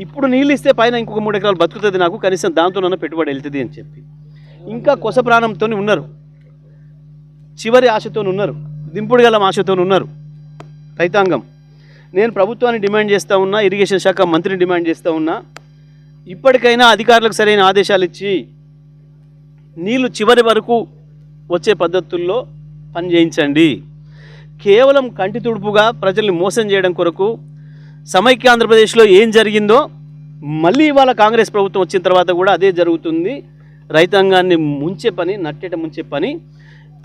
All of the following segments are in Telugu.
ఇప్పుడు నీళ్ళు ఇస్తే పైన ఇంకొక 3 ఎకరాలు బతుకుతుంది, నాకు కనీసం దాంతోనన్నా పెట్టుబడి వెళ్తుంది అని చెప్పి ఇంకా కొస ప్రాణంతో ఉన్నారు, చివరి ఆశతో ఉన్నారు, దింపుడు గల ఆశతో ఉన్నారు రైతాంగం. నేను ప్రభుత్వాన్ని డిమాండ్ చేస్తూ ఉన్నా, ఇరిగేషన్ శాఖ మంత్రిని డిమాండ్ చేస్తూ ఉన్నా, ఇప్పటికైనా అధికారులకు సరైన ఆదేశాలు ఇచ్చి నీళ్లు చివరి వరకు వచ్చే పద్ధతుల్లో పనిచేయించండి. కేవలం కంటి తుడుపుగా ప్రజల్ని మోసం చేయడం కొరకు సమైక్య ఆంధ్రప్రదేశ్లో ఏం జరిగిందో మళ్ళీ ఇవాళ కాంగ్రెస్ ప్రభుత్వం వచ్చిన తర్వాత కూడా అదే జరుగుతుంది. రైతాంగాన్ని ముంచే పని, నట్టేట ముంచే పని.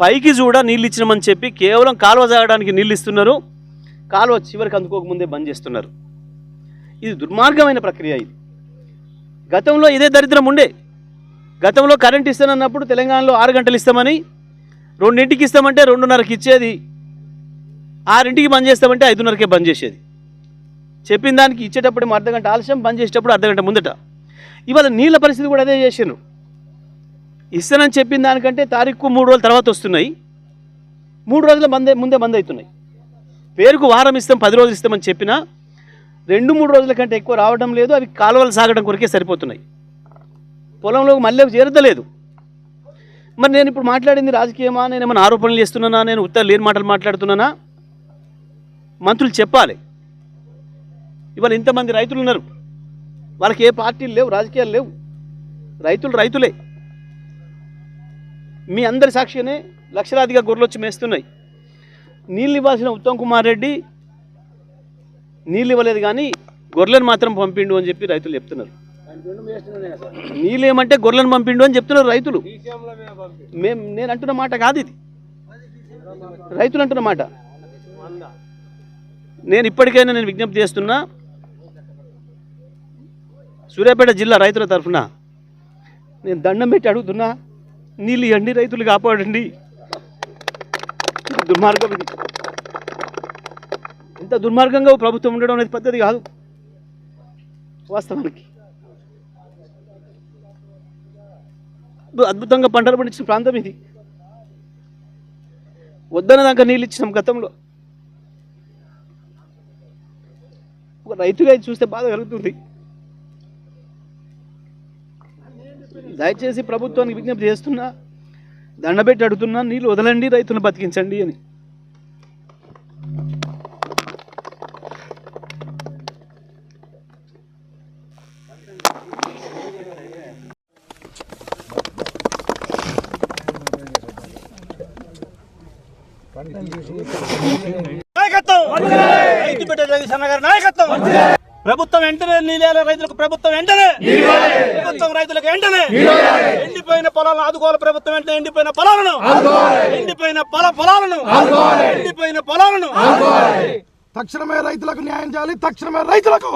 పైకి కూడా నీళ్ళు ఇచ్చినామని చెప్పి కేవలం కాలువ సాగడానికి నీళ్ళు ఇస్తున్నారు, కాలువ చివరికి అందుకోకముందే బంద్ చేస్తున్నారు. ఇది దుర్మార్గమైన ప్రక్రియ. ఇది గతంలో ఇదే దరిద్రం ఉండే. గతంలో కరెంట్ ఇస్తానన్నప్పుడు తెలంగాణలో 6 గంటలు ఇస్తామని 2ంటికి ఇస్తామంటే 2:30కి ఇచ్చేది, 6ంటికి బంద్ చేస్తామంటే 5:30కే బంద్ చేసేది. చెప్పిన దానికి ఇచ్చేటప్పుడు అర్ధగంట ఆలస్యం, బంద్ చేసేటప్పుడు అర్ధగంట ముందట. ఇవాళ నీళ్ళ పరిస్థితి కూడా అదే చేసారు. ఇస్తానని చెప్పిన దానికంటే తారీఖు 3 రోజుల తర్వాత వస్తున్నాయి, 3 రోజుల ముందే బంద్ అవుతున్నాయి. పేరుకు వారం ఇస్తాం, 10 రోజులు ఇస్తామని చెప్పినా 2-3 రోజుల కంటే ఎక్కువ రావడం లేదు. అవి కాలువలు సాగడం కొరకే సరిపోతున్నాయి, పొలంలోకి మళ్ళీ చేరదలేదు. మరి నేను ఇప్పుడు మాట్లాడింది రాజకీయమా, నేను ఏమైనా ఆరోపణలు చేస్తున్నానా, నేను ఉత్తర లేని మాటలు మాట్లాడుతున్నానా? మంత్రులు చెప్పాలి. ఇవాళ ఇంతమంది రైతులు ఉన్నారు, వాళ్ళకి ఏ పార్టీలు లేవు, రాజకీయాలు లేవు, రైతులే. మీ అందరి సాక్షిగానే లక్షలాదిగా గొర్రెలు వచ్చి మేస్తున్నాయి. నీళ్ళు ఇవ్వాల్సిన ఉత్తమ్ కుమార్ రెడ్డి నీళ్ళు ఇవ్వలేదు, కానీ గొర్రెలను మాత్రం పంపిండు అని చెప్పి రైతులు చెప్తున్నారు. నీళ్ళు ఏమంటే గొర్రెలను పంపిండు అని చెప్తున్నారు రైతులు. నేను అంటున్న మాట కాదు ఇది, రైతులు అంటున్న మాట. నేను ఇప్పటికైనా నేను విజ్ఞప్తి చేస్తున్నా, సూర్యాపేట జిల్లా రైతుల తరఫున నేను దండం పెట్టి అడుగుతున్నా, నీళ్ళు ఇవ్వండి, రైతులు కాపాడండి. దుర్మార్గం ఇది. ఇంత దుర్మార్గంగా ప్రభుత్వం ఉండడం అనేది పద్ధతి కాదు వాస్తవానికి. అద్భుతంగా పంటలు పండించిన ప్రాంతం ఇది. వద్దన దాకా నీళ్ళు ఇచ్చినాం గతంలో. ఒక రైతుగా చూస్తే బాధ కలుగుతుంది. దయచేసి ప్రభుత్వానికి విజ్ఞప్తి చేస్తున్నా, దండబెట్టి అడుగుతున్నా, నీళ్ళు వదలండి, రైతులను బతికించండి అని. ప్రభుత్వం వెంటనే నీళ్ళ రైతులకు, ప్రభుత్వం వెంటనే ప్రభుత్వం రైతులకు వెంటనే ఎండిపోయిన పొలాలను ఆదుకోవాలి. ప్రభుత్వం వెంటనే ఎండిపోయిన పొలాలను తక్షణమే రైతులకు న్యాయం చేయాలి. తక్షణమే రైతులకు